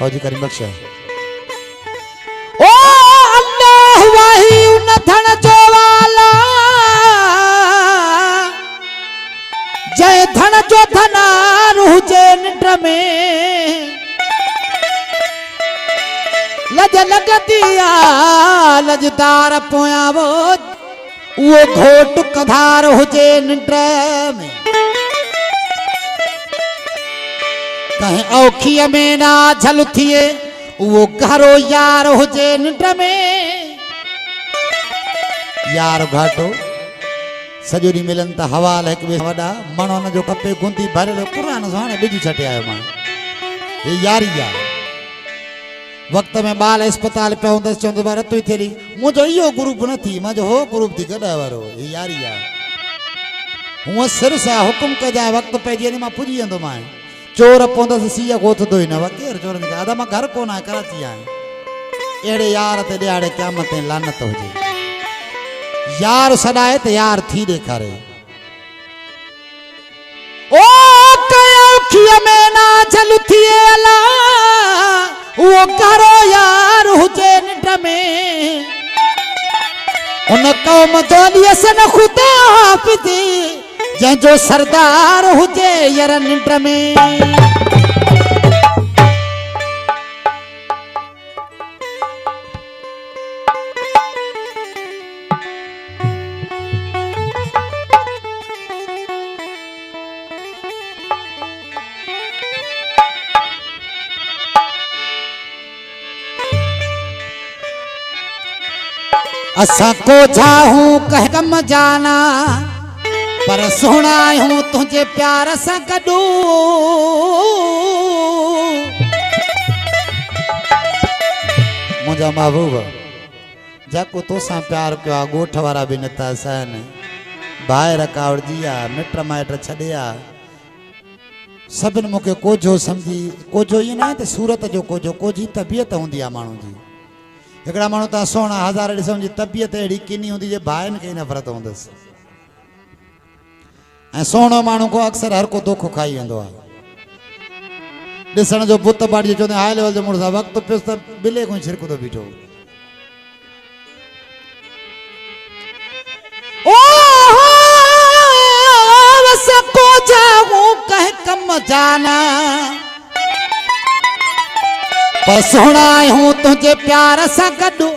फौजी करीम बख्श ओ अल्लाह वाही उन धन जो वाला जय धन जो धनार हुजे निंड में लज लगदिया लजदार पोया वो घोट कधार हुजे निंड में कहीं औखीअ में ना झल थिए वो घरो यार हुजे निंड में यार घाटो सॼो ॾींहुं मिलनि था हवाल हिक ॿिए वॾा मणो हुन जो खपे गुंदी भरियल पुरानो सो हाणे ॿिजू छटे आयो मां हे यारी आहे वक़्त में ॿार अस्पताल पिया हूंदसि चवंदो भाई रतु ई थिए मुंहिंजो इहो ग्रुप न थी मुंहिंजो हो ग्रुप थी गॾा वारो हे यारी आहे हूअं सिर सां हुकुम कजांइ वक़्तु पइजी वञे मां पुॼी वेंदोमांइ चोर पवंदसि सीउ गोथंदो ई न वा केरु चोरनि खे अदा मां घर कोन आहियां कराची आहियां अहिड़े यार ते ॾियारे क़यामत ते लानत हुजे यार सॾाए त यार थी ॾेखारे ओ कयोखीअ में ना झल थिए अला वो घरो यार हुजे निंड में उन कौम दोलिय सन खुदा हाफ़िज़ जंहिंजो सरदार हुजे यार निंड में असा को जाहूं कह कम जाना पर सोना हूं तुझे प्यार सा गडू मुंहिंजा महबूब जेको तोसां प्यार कयो आहे ॻोठ वारा बि नथा सहनि भाइर कावड़जी आहे मिट माइट छॾिया सभिनि मूंखे कोझो सम्झी कोझो ईअं न आहे त सूरत जो कोझो कोझी तबियत हूंदी आहे माण्हू जी हिकिड़ा माण्हू तव्हां सोना हज़ार ॾिसो जी तबियत अहिड़ी किनी हूंदी जे भाइनि खे ई नफ़रत हूंदसि ऐं सोणो माण्हू को अक्सर हर को धोखो खाई वेंदो आहे ॾिसण जो बुत बाड़ी चवंदो हाई लेवल जो मुड़ुसु आहे वक़्तु पियुसि त बिले खां छिरको थो बीठो ओ असा को जाहूं कह कम जाना पर सोना हूं तुझे प्यार सा गडू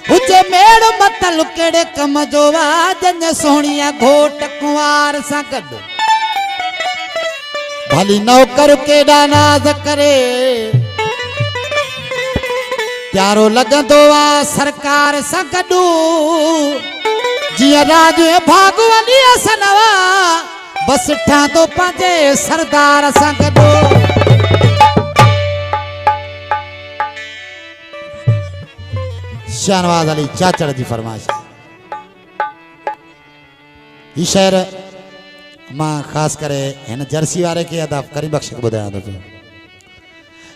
हुजे मेड़ मतल केड़े कम जो वा जन सोनिया घोट कुंवार सा गडू भली नौकर केड़ा नाज करे प्यारो लगंदो वा सरकार सा गडू जिया राज भागवनी सनवा बस ठा तो पंजे सरदार सा गडू शाहनवाज अली चाचड़ जी फरमाइश ही शेर मां ख़ासि करे हिन जर्सी वारे खे अदा करीम बख्श खे ॿुधायां थो पियो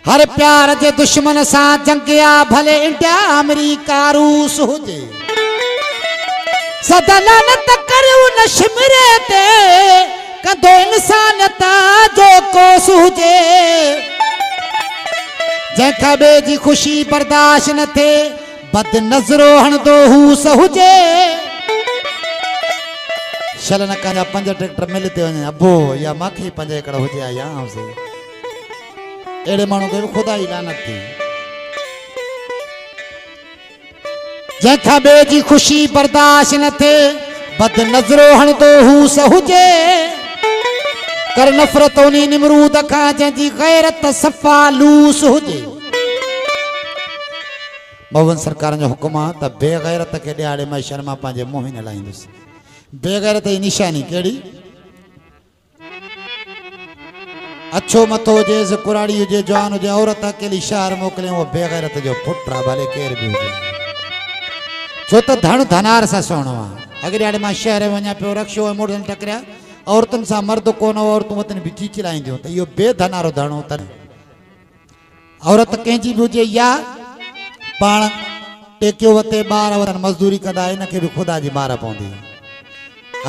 हर प्यार जे दुश्मन सां जंगिया भले इंडिया अमेरिका रूस हुजे सदा लानत करे उन शिमरे ते कंदो इंसानियत जो कोस हुजे जंहिंखां ॿिए जी ख़ुशी बर्दाश्त न थिए बद नज़रो हणंदो हूस हुजे शल न कंहिंजा 5 ट्रैक्टर मिल ते वञे अबो या मूंखे 5 एकड़ हुजे या से अहिड़े माण्हू खे बि ख़ुदा ई लानत थी जंहिंखां ॿिए जी ख़ुशी बर्दाश्त न थिए बद नज़रो हणंदो हूस हुजे कर नफ़रत उन निमरूद खां जंहिंजी गैरत सफ़ा लूस हुजे मोहन सरकार जो हुकुम आहे त बेगैरत खे ॾियारे मां शर्मा पंहिंजे मुंहुं न लाईंदुसि बेगैरत जी निशानी कहिड़ी अछो मथो हुजे कुराड़ी हुजे जवान हुजे औरत अकेली शहर मोकिले उहो बेगैरत जो पुट आहे भले केरु बि हुजे छो त धन धनार सां सुहिणो आहे अॻे ॾियारे मां शहर वञा पियो रक्षो मोटरसाइकिल टकरिया औरतुनि सां मर्द कोन हो औरतूं वतन बि चिचिलाईंदियूं त इहो बेधनारो धणो अथनि औरत कंहिंजी बि हुजे या पाण टेकियो वते ॿार वरनि मज़दूरी कंदा इनखे बि ख़ुदा जी मार पवंदी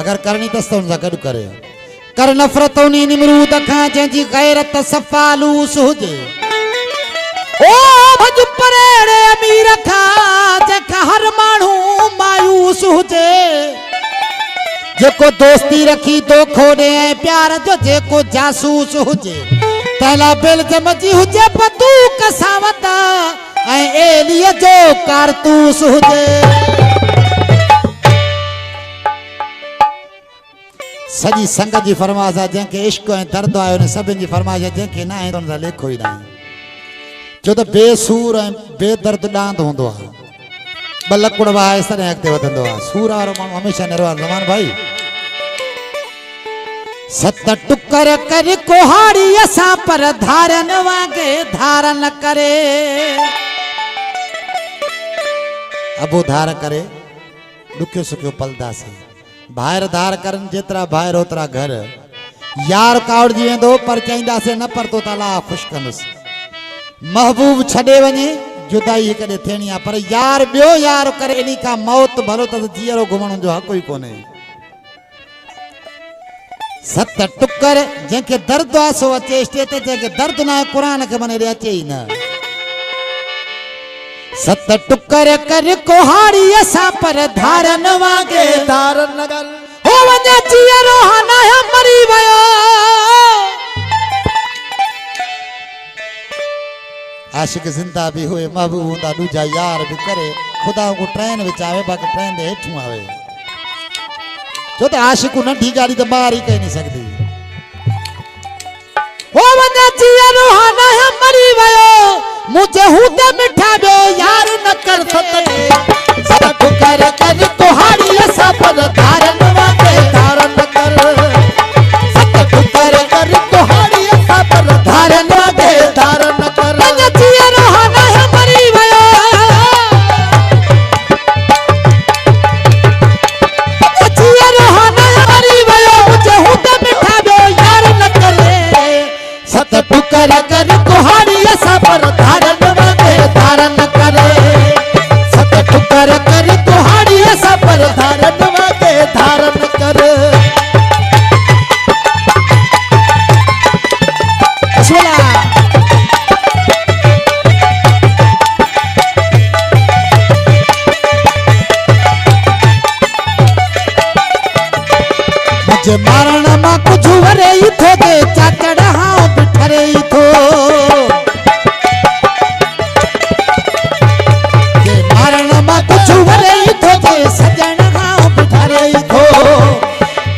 अगरि करणी अथसि त हुन सां गॾु करे कर नफ़रत उन निमरूद खां जंहिंजी गैरत सफ़ा लूस हुजे ओ भज परेड़े अमीर खा जेका हर माण्हू मायूस हुजे जेको दोस्ती रखी दोखो ॾे ऐं प्यार जो जेको जासूस हुजे तैला बिल जमजी हुजे बंदूक सां वॾा ऐं एलीअ जो कारतूस हुजे सॼी संगत जी फरमाइश आहे जंहिंखे इश्क ऐं दर्द आहे उन सभिनि जी फरमाइश आहे जंहिंखे न आहे उन सां लेखो ई न आहे छो त बेसूर ऐं बेदर्द ॾांद हूंदो आहे ॿ लकुड़ वाहे तॾहिं अॻिते वधंदो आहे सूर वारो माण्हू हमेशह निरो आहे ज़मान भाई सत टुकर कर कोहाड़ी असां पर धारन वांगे धारन करे अबो धार करे ॾुखियो सुखियो पलदासीं भाइर धार करनि जेतिरा भाइर ओतिरा घर यार कावड़जी वेंदो पर चईंदासीं न पर तो ताला ख़ुशि कंदुसि महबूब छॾे वञे जुदाई कॾहिं थियणी आहे पर यार ॿियो यार करे इन खां मौत भलो त जीअरो घुमण जो हक़ ई कोन्हे सत टुकर जंहिंखे दर्द आहे सो अचे स्टेज ते जंहिंखे दर्द न आहे क़ुर खे मने ॾे अचे ई न सत टुकर कर कोहाड़ी असां पर धारन वांगे धारन कर हो वञे जीअरो हाना मरी वियो आशिक जिंदा भी हुए महबूब हूंदा दूजा यार भी करे खुदा को ट्रेन विच आवे बाक़ी ट्रेन दे हेठूं आवे छो त आशिक नंढी गाड़ी त ॿाहिर ई कही नहीं सकदी हो वञे जीअरो हाना मरी वियो मुझे हूंदे मिठा बे यार न कर सत टुकर कर कोहाड़ी असां पर धारन वांगे धारन कर सत टुकर कर कोहाड़ी असां पर धारन वांगे धारन कर जीअरो हाना मरी वियो जीअरो हाना मरी वियो मुझे हूंदे मिठा बे यार न करे सत टुकर कर कोहाड़ी असां पर धारन वांगे धारन करे सत टुकर कर कोहाड़ी असां पर धारन वांगे धारन कर मुझे मारण मां कुछ वरे ही थो दे चाचड़ हां बिठरे ही थो के मारण मां कुछ वरे ही थो दे सजण हां बिठरे ही थो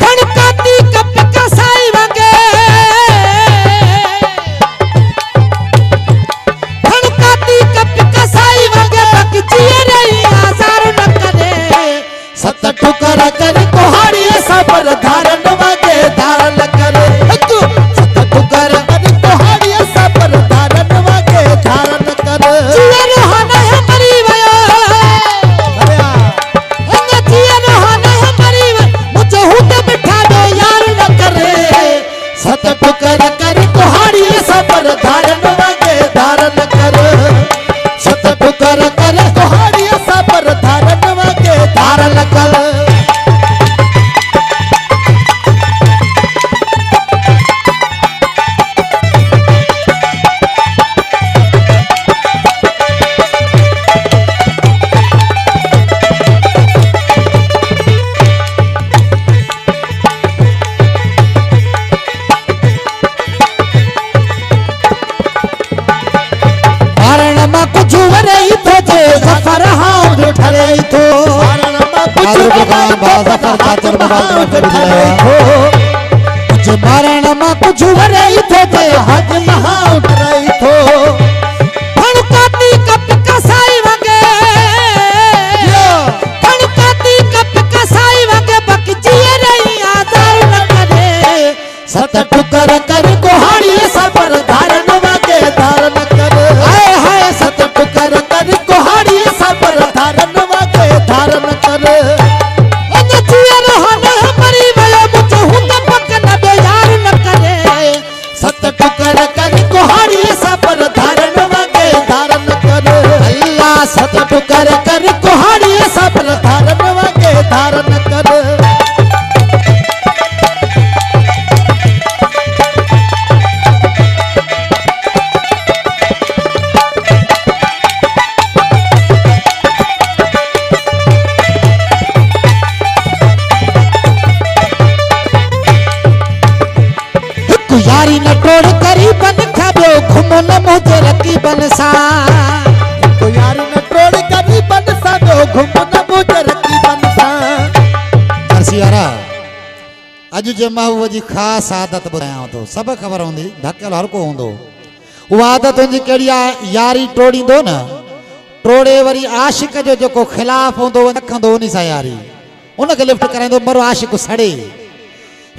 खणकाती कप कसाई वांगे खणकाती कप कसाई वांगे बाकी जिए रही आजार न करे सत टुकर कर कोहाड़ी असां पर धारन वांगे धारन करे सत टुकर कर कोहाड़ी असां पर धारन वांगे धारन कर जीअरो हाना मरी वियो जीअरो हाना मरी वियो मुझे हूंदे मिठा बे यार न करे सत टुकर कर कोहाड़ी असां पर धारन वांगे धारन कर सत टुकर कर कोहाड़ी असां पर धारन वांगे धारन कर मारण मां कुछ वरे ही थो जे सफर हां बिठरे ही थो मुझे मारण मां कुछ वरे ही थो जे हज महा उतरई थो खणकाती कप कसाई वांगे खणकाती कप कसाई वांगे बाकी जिए रही आजार न करे सत टुकर कर कोहाड़ी असां पर धारन वांगे धारन कर हाय हाय सत टुकर कर कोहाड़ी असां पर धारन वांगे धारन कर जीअरो हाना मरी वियो मुझे हूंदे पक न बे यार न करे सत टुकर कर कोहाड़ी असां पर धारन वांगे धारन कर अल्लाह सत टुकर कर कोहाड़ी असां पर धारन वांगे धारन कर यारी न टोड़ करीबन खाबो घुमो न मुझे रकीबन सा तो यारी न टोड़ करीबन सा ॿियो घुम न मुझे रकीबन सा जर्सी वारा अॼु जे महबूब जी ख़ासि आदत ॿुधायांव थो सभु ख़बर हूंदी ढकियल हर को हूंदो उहा आदत हुनजी कहिड़ी आहे यारी टोड़ींदो न टोड़े वरी आशिक जो जेको ख़िलाफ़ हूंदो रखंदो उन सां यारी उनखे लिफ्ट कराईंदो मरो आशिक सड़े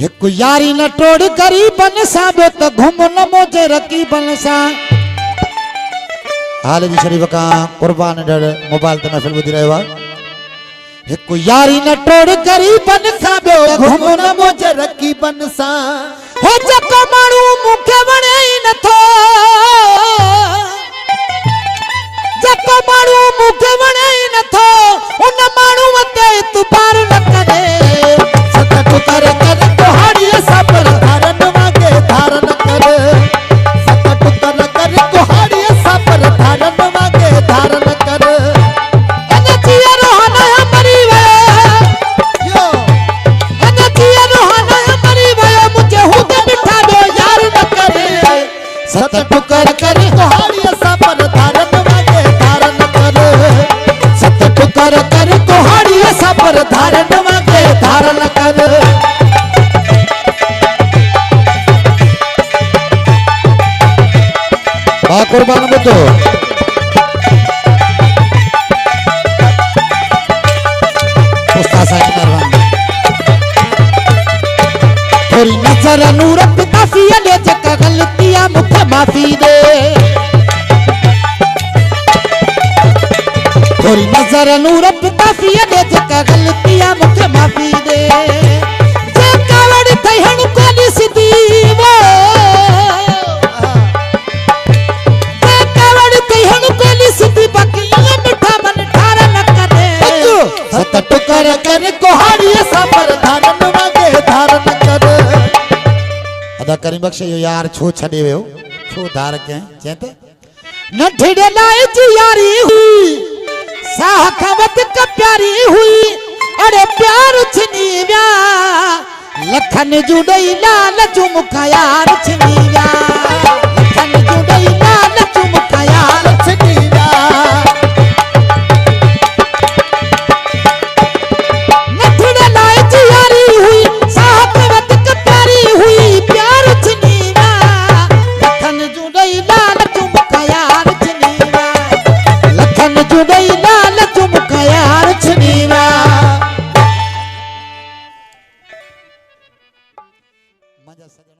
हिकु यारी न टोड़ करीबन सा ॿियो त घुम न मुझे रकीबन सा हाल जी शरीफ़ खां क़ुर्बान ॾड़ मोबाइल ते महफ़िल ॿुधी रहियो आहे हिकु यारी न टोड़ करीबन सा ॿियो घुम न मुझे रकीबन सा हो जेको माण्हू मूंखे वणे ई नथो जेको माण्हू मूंखे वणे ई नथो उन माण्हू ते इतबार न करे सतक कर कर कुहाड़ी असां पर धारन वांगे धारन कर सतक कर कर कुहाड़ी असां पर धारन वांगे धारन कर अने जिया रोहाना मरी वयो यो अने जिया रोहाना मरी वयो मुझे हुते बिठा दो यार न करे सतक कर कर कुहाड़ी असां पर धारन वांगे धारन कर सतक कर कर कुहाड़ी असां पर धारन वांगे धारन कर बा क़ुर्बान ॿुधो उस्ताद साईं महिरबानी थोड़ी नजर नूर काफी ने जका गलतियां मुझे माफी दे थोड़ी नजर नूर काफी ने जका गलतियां मुझे माफी दे जे कावड़ थई हण कोनी सिधी वो जे कावड़ थई हण कोनी सिधी बाकी ये मिठा मन ठार न करे सतक कर कर कुहाड़ी असां पर धारन वांगे धारन कर अदा करीम बख्श इहो यार छो छॾे वियो छो धार कयईं चए त न ढिड़े लाए जी यारी हुई साह खां वधीक प्यारी हुई अरे प्यार छिनी विया लखन जूं ॾेई लाल जूं मूंखां यार छिनी विया लखन जूं ॾेई लाल जूं मूंखां यार छिनी विया न ढिड़े लाए जी यारी हुई साह खां वधीक प्यारी हुई प्यार छिनी विया लखन जूं ॾेई लाल जूं मूंखां यार छिनी विया लखन जूं ॾेई लाल जूं मूंखां यार छिनी विया मुंहिंजा सजण